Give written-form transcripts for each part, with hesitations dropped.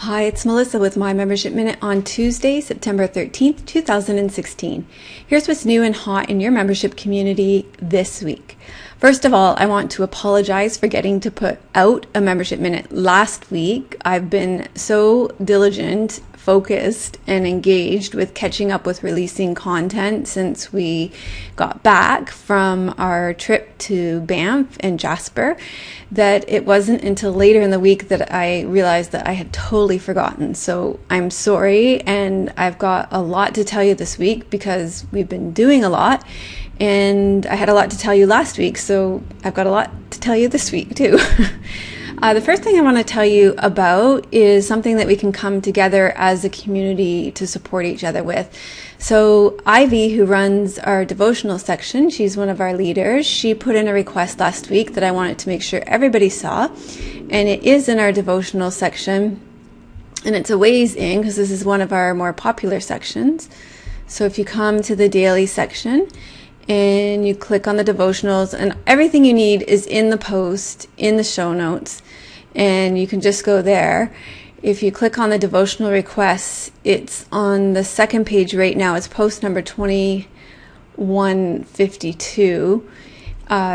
Hi, it's Melissa with My Membership Minute on Tuesday, September 13th, 2016. Here's what's new and hot in your membership community this week. First of all, I want to apologize for getting to put out a membership minute last week. I've been so diligent, focused, and engaged with catching up with releasing content since we got back from our trip to Banff and Jasper that it wasn't until later in the week that I realized that I had totally forgotten. So I'm sorry, and I've got a lot to tell you this week because we've been doing a lot. And I had a lot to tell you last week, so I've got a lot to tell you this week too. The first thing I want to tell you about is something that we can come together as a community to support each other with. So Ivy, who runs our devotional section, she's one of our leaders. She put in a request last week that I wanted to make sure everybody saw, and it is in our devotional section, and it's a ways in because this is one of our more popular sections. So if you come to the daily section, and you click on the devotionals, and everything you need is in the post, in the show notes, and you can just go there. If you click on the devotional requests, it's on the second page right now. It's post number 2152.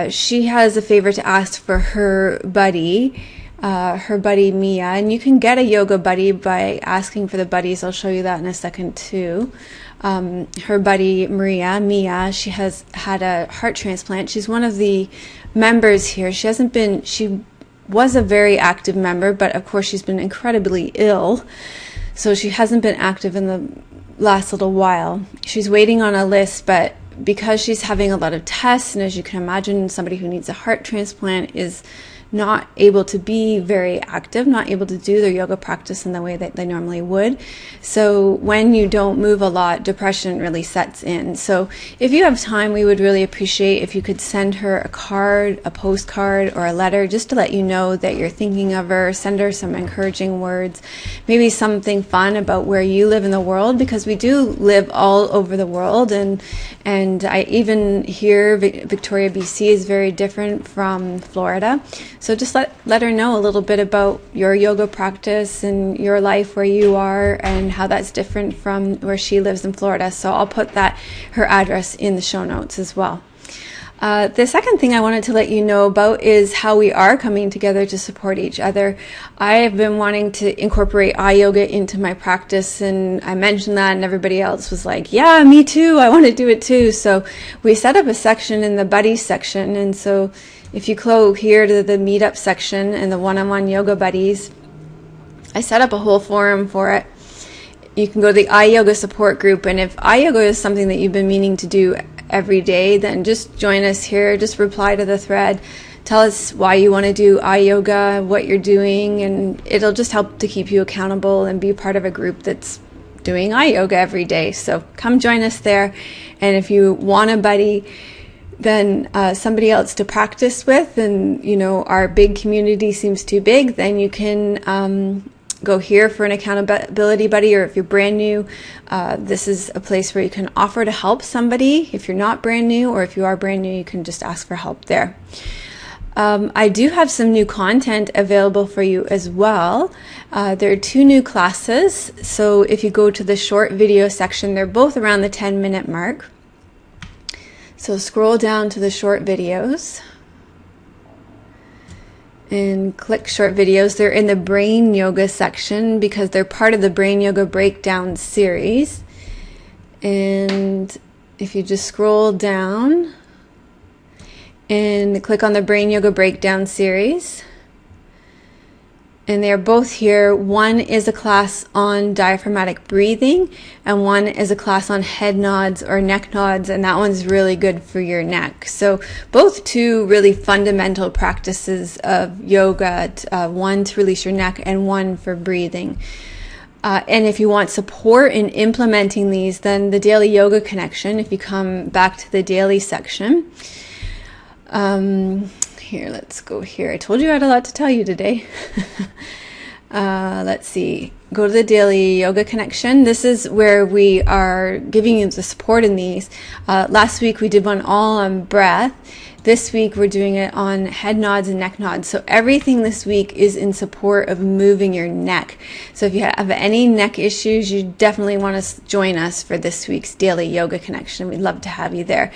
She has a favor to ask for her buddy Mia, and you can get a yoga buddy by asking for the buddies. She show you that in a second too. Her buddy Mia, she has had a heart transplant. She's one of the members here. She was a very active member, but of course she's been incredibly ill, so she hasn't been active in the last little while. She's waiting on a list, but because she's having a lot of tests, and as you can imagine, somebody who needs a heart transplant is not able to be very active, not able to do their yoga practice in the way that they normally would. So when you don't move a lot, depression really sets in. So if you have time, we would really appreciate if you could send her a card, a postcard, or a letter just to let you know that you're thinking of her. Send her some encouraging words, maybe something fun about where you live in the world, because we do live all over the world, and I even hear Victoria, BC is very different from Florida. So just let her know a little bit about your yoga practice and your life where you are and how that's different from where she lives in Florida. So I'll put her address in the show notes as well. The second thing I wanted to let you know about is how we are coming together to support each other. I have been wanting to incorporate eye yoga into my practice, and I mentioned that, and everybody else was like, yeah, me too, I want to do it too. So we set up a section in the buddies section, and so if you go here to the meetup section and the one-on-one yoga buddies, I set up a whole forum for it. You can go to the eye yoga support group, and if eye yoga is something that you've been meaning to do every day, then just join us here. Just reply to the thread. Tell us why you want to do eye yoga, what you're doing, and it'll just help to keep you accountable and be part of a group that's doing eye yoga every day. So come join us there. And if you want a buddy, then somebody else to practice with, and our big community seems too big, then you can go here for an accountability buddy. Or if you're brand new, this is a place where you can offer to help somebody if you're not brand new, or if you are brand new, you can just ask for help there. I do have some new content available for you as well. There are 2 new classes, so if you go to the short video section, they're both around the 10-minute mark. So scroll down to the short videos and click short videos. They're in the brain yoga section because they're part of the brain yoga breakdown series. And if you just scroll down and click on the brain yoga breakdown series, and they're both here. One is a class on diaphragmatic breathing, and one is a class on head nods or neck nods, and that one's really good for your neck. So both 2 really fundamental practices of yoga, one to release your neck and one for breathing. And if you want support in implementing these, then the Daily Yoga Connection, if you come back to the daily section, here, let's go here. I told you I had a lot to tell you today. Let's see. Go to the Daily Yoga Connection. This is where we are giving you the support in these. Last week we did one all on breath. This week we're doing it on head nods and neck nods. So everything this week is in support of moving your neck. So if you have any neck issues, you definitely want to join us for this week's Daily Yoga Connection. We'd love to have you there.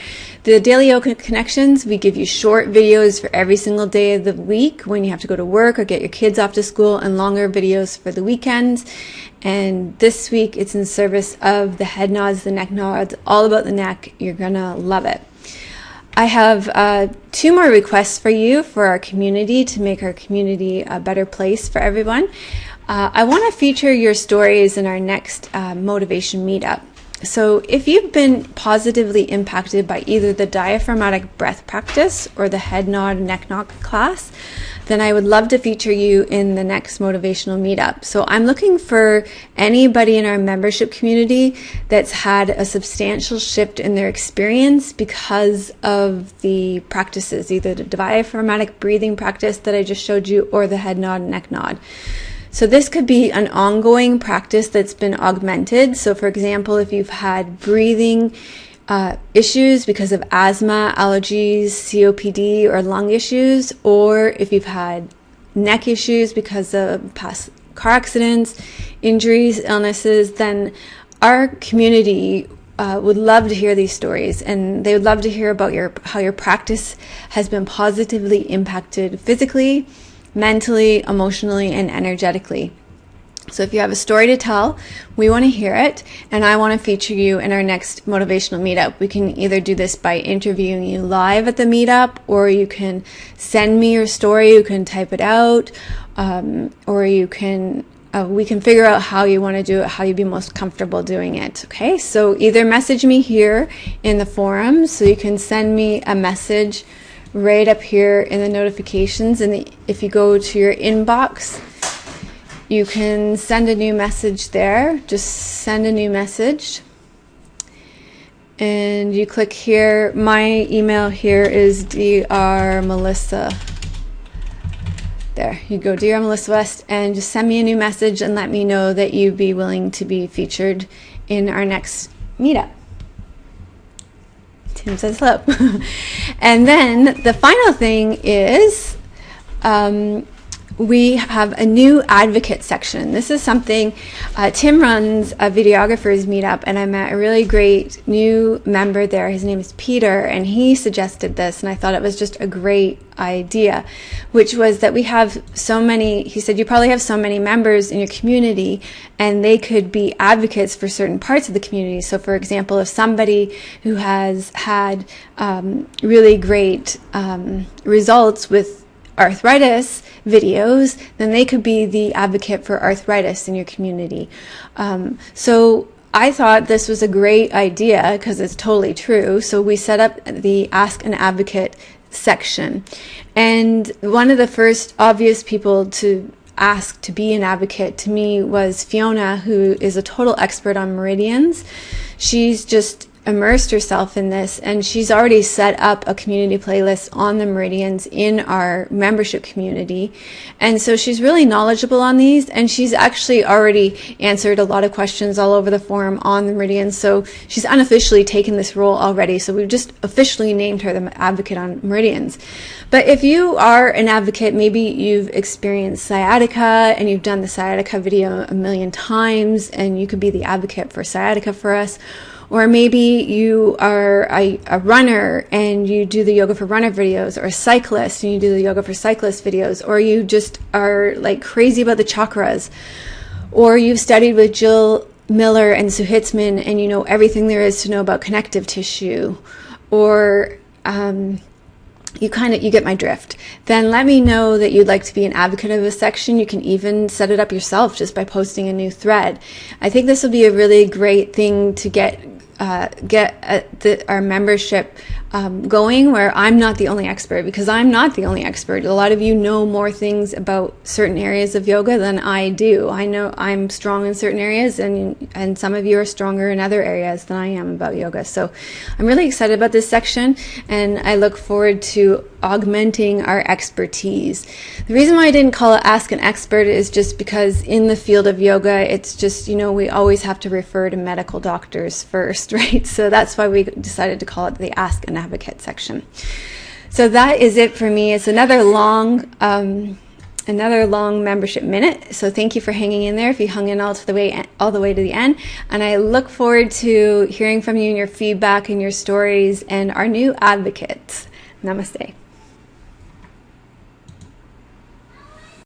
The Daily Yoga Connections, we give you short videos for every single day of the week when you have to go to work or get your kids off to school, and longer videos for the weekends. And this week it's in service of the head nods, the neck nods, all about the neck. You're gonna love it. I have 2 more requests for you for our community, to make our community a better place for everyone. I want to feature your stories in our next motivation meetup. So if you've been positively impacted by either the diaphragmatic breath practice or the head nod, neck nod class, then I would love to feature you in the next motivational meetup. So I'm looking for anybody in our membership community that's had a substantial shift in their experience because of the practices, either the diaphragmatic breathing practice that I just showed you or the head nod and neck nod. So this could be an ongoing practice that's been augmented. So for example, if you've had breathing issues because of asthma, allergies, COPD, or lung issues, or if you've had neck issues because of past car accidents, injuries, illnesses, then our community would love to hear these stories, and they would love to hear about how your practice has been positively impacted physically, mentally, emotionally, and energetically. So if you have a story to tell, we want to hear it, and I want to feature you in our next motivational meetup. We can either do this by interviewing you live at the meetup, or you can send me your story, you can type it out, or you can we can figure out how you want to do it, how you'd be most comfortable doing it. Okay, so either message me here in the forum, so you can send me a message right up here in the notifications, and if you go to your inbox, you can send a new message there. Just send a new message, and you click here. My email here is Dr. Melissa. There you go, Dear Melissa West, and just send me a new message and let me know that you'd be willing to be featured in our next meetup. Tim says hello. And then the final thing is we have a new advocate section. This is something Tim runs a videographers meetup, and I met a really great new member there. His name is Peter, and he suggested this, and I thought it was just a great idea, which was that we have so many, he said, you probably have so many members in your community, and they could be advocates for certain parts of the community. So for example, if somebody who has had really great results with arthritis videos, then they could be the advocate for arthritis in your community. So I thought this was a great idea because it's totally true. So we set up the Ask an Advocate section. And one of the first obvious people to ask to be an advocate to me was Fiona, who is a total expert on meridians. She's just immersed herself in this, and she's already set up a community playlist on the meridians in our membership community, and so she's really knowledgeable on these, and she's actually already answered a lot of questions all over the forum on the meridians. So she's unofficially taken this role already, so we've just officially named her the advocate on meridians. But if you are an advocate, maybe you've experienced sciatica and you've done the sciatica video a million times, and you could be the advocate for sciatica for us. Or maybe you are a runner and you do the yoga for runner videos, or a cyclist and you do the yoga for cyclist videos, or you just are like crazy about the chakras, or you've studied with Jill Miller and Sue Hitzman and you know everything there is to know about connective tissue, or you get my drift. Then let me know that you'd like to be an advocate of a section. You can even set it up yourself just by posting a new thread. I think this will be a really great thing to get our membership going, where I'm not the only expert, because I'm not the only expert. A lot of you know more things about certain areas of yoga than I do. I know I'm strong in certain areas, and some of you are stronger in other areas than I am about yoga. So I'm really excited about this section, and I look forward to augmenting our expertise. The reason why I didn't call it Ask an Expert is just because in the field of yoga, it's just, we always have to refer to medical doctors first, right? So that's why we decided to call it the Ask an Advocate section. So that is it for me. It's another long membership minute. So thank you for hanging in there. If you hung in all the way to the end, and I look forward to hearing from you and your feedback and your stories and our new advocates. Namaste.